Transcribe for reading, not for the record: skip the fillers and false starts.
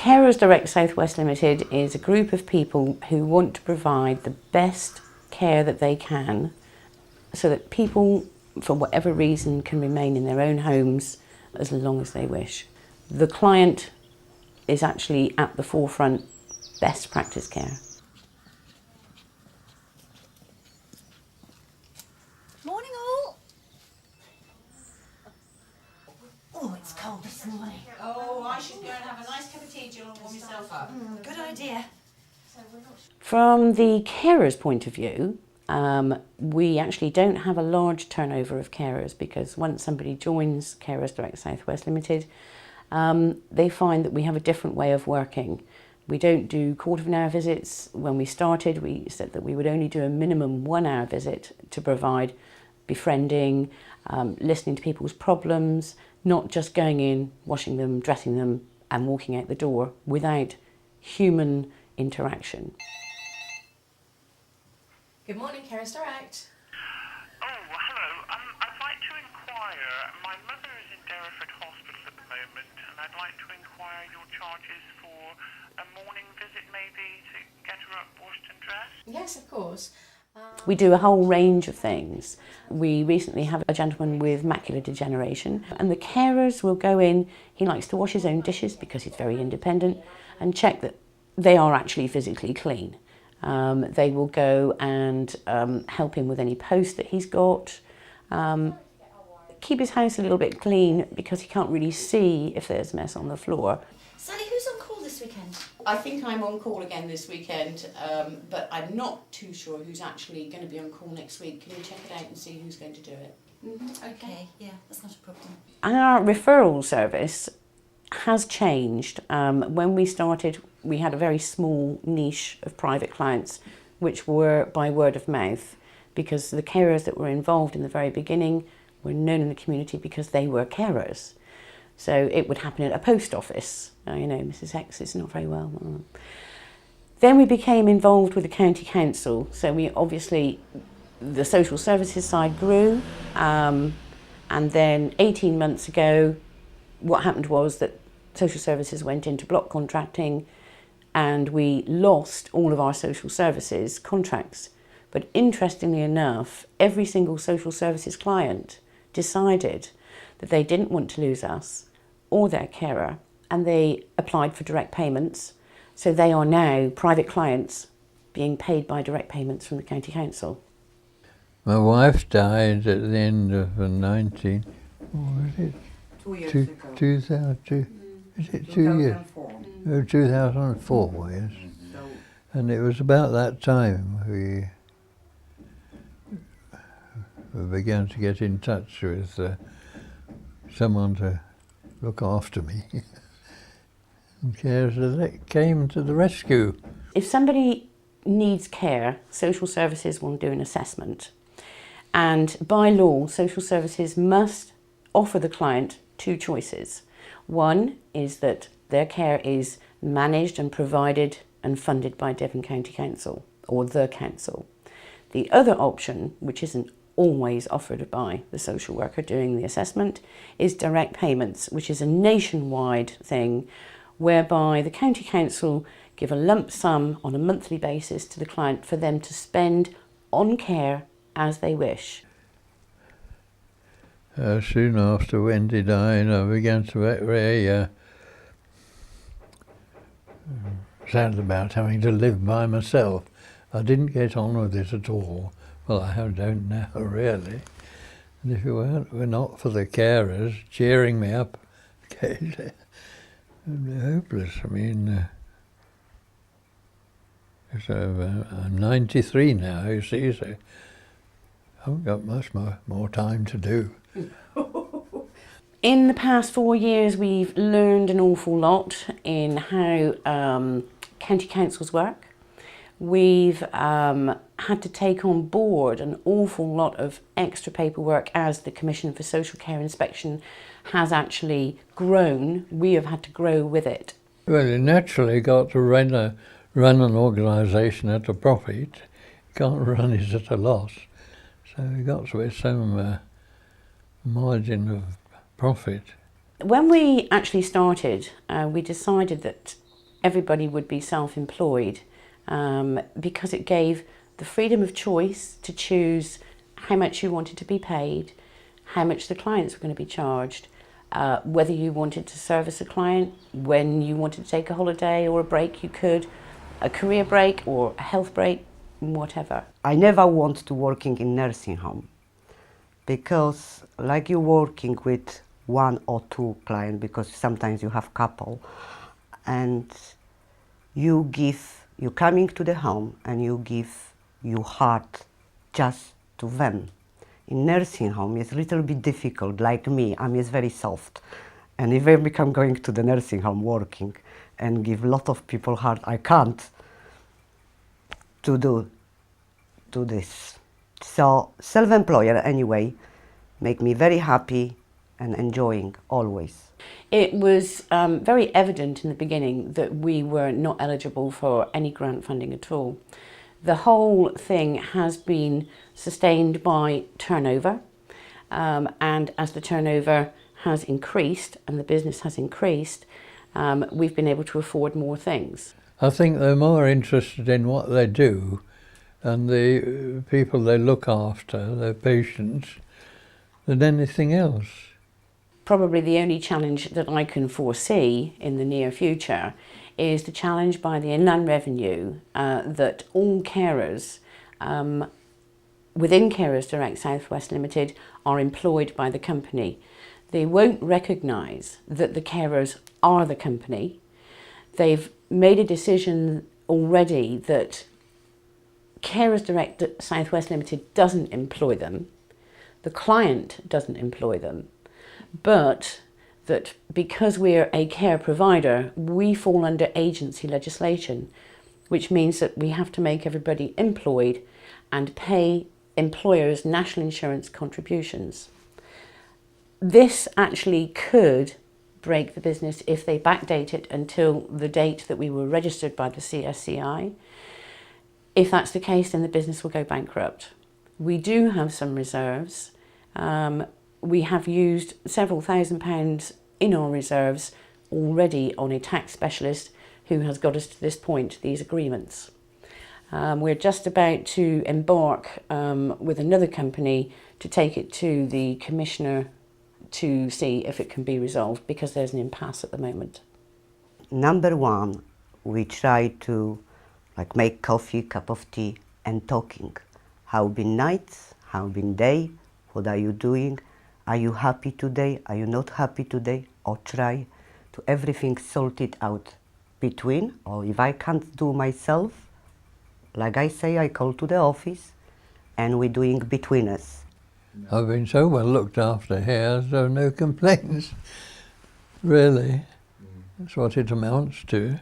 Carers Direct South West Limited is a group of people who want to provide the best care that they can so that people, for whatever reason, can remain in their own homes as long as they wish. The client is actually at the forefront, best practice care. Morning all. Oh, it's cold this morning. Oh, I should go and have a nice cup of tea, Jill, and warm myself up. Good idea. From the carers' point of view, we actually don't have a large turnover of carers because once somebody joins Carers Direct South West Limited, they find that we have a different way of working. We don't do quarter-of-an-hour visits. When we started, we said that we would only do a minimum 1 hour visit to provide befriending, listening to people's problems, not just going in, washing them, dressing them and walking out the door without human interaction. Good morning, Carers Direct. Oh, hello. I'd like to inquire. My mother is in Derriford Hospital at the moment, and I'd like to inquire your charges for a morning visit, maybe, to get her up, washed and dressed. Yes, of course. We do a whole range of things. We recently have a gentleman with macular degeneration, and the carers will go in. He likes to wash his own dishes because he's very independent and check that they are actually physically clean. They will go and help him with any post that he's got, keep his house a little bit clean because he can't really see if there's mess on the floor. Sally, who's on call this weekend? I think I'm on call again this weekend, but I'm not too sure who's actually going to be on call next week. Can you check it out and see who's going to do it? Okay, yeah, that's not a problem. Our referral service has changed. When we started, we had a very small niche of private clients, which were by word of mouth, because the carers that were involved in the very beginning were known in the community because they were carers. So it would happen at a post office. You know, Mrs. X is not very well. Then we became involved with the county council. So we obviously, the social services side grew. And then 18 months ago, what happened was that social services went into block contracting and we lost all of our social services contracts. But interestingly enough, every single social services client decided that they didn't want to lose us or their carer, and they applied for direct payments. So they are now private clients being paid by direct payments from the county council. My wife died at the end of 19, what was it? 2 years ago. 2002, is it 2 years? 2004. 2004, yes. And it was about that time we began to get in touch with someone to look after me. And Carers Direct came to the rescue. If somebody needs care, social services will do an assessment. And by law, social services must offer the client 2 choices. One is that their care is managed and provided and funded by Devon County Council or the council. The other option, which isn't always offered by the social worker doing the assessment, is direct payments, which is a nationwide thing whereby the county council give a lump sum on a monthly basis to the client for them to spend on care as they wish. Soon after Wendy died, I began to get very sad about having to live by myself. I didn't get on with it at all. Well, I don't now, really. And if it were not for the carers cheering me up occasionally, it'd be hopeless. I mean, I'm 93 now, you see, so I haven't got much more time to do. In the past 4 years, we've learned an awful lot in how county councils work. We've had to take on board an awful lot of extra paperwork as the Commission for Social Care Inspection has actually grown. We have had to grow with it. Well, you naturally got to run an organisation at a profit. You can't run it at a loss. So you got to have some margin of profit. When we actually started, we decided that everybody would be self-employed because it gave the freedom of choice to choose how much you wanted to be paid, how much the clients were going to be charged, whether you wanted to service a client, when you wanted to take a holiday or a break you could, a career break or a health break, whatever. I never want to working in nursing home because like you working with one or two clients, because sometimes you have couple, and you coming to the home and you give your heart just to them. In nursing home it's a little bit difficult, like me, I'm just very soft, and if I become going to the nursing home working and give lot of people heart, I can't do this. So self-employer anyway make me very happy and enjoying always. It was very evident in the beginning that we were not eligible for any grant funding at all. The whole thing has been sustained by turnover, and as the turnover has increased and the business has increased, we've been able to afford more things. I think they're more interested in what they do and the people they look after, their patients, than anything else. Probably the only challenge that I can foresee in the near future is the challenge by the Inland Revenue that all carers within Carers Direct South West Limited are employed by the company. They won't recognise that the carers are the company. They've made a decision already that Carers Direct South West Limited doesn't employ them, the client doesn't employ them, but that because we're a care provider, we fall under agency legislation, which means that we have to make everybody employed and pay employers' national insurance contributions. This actually could break the business if they backdate it until the date that we were registered by the CSCI. If that's the case, then the business will go bankrupt. We do have some reserves. We have used several £1,000s in our reserves already on a tax specialist who has got us to this point, these agreements. We're just about to embark with another company to take it to the Commissioner to see if it can be resolved, because there's an impasse at the moment. Number one, we try to make coffee, cup of tea and talking. How been nights, how been day, what are you doing, are you happy today, are you not happy today, or try to everything sort it out between, or if I can't do myself, like I say, I call to the office and we're doing between us. I've been so well looked after here, so no complaints, really. That's what it amounts to.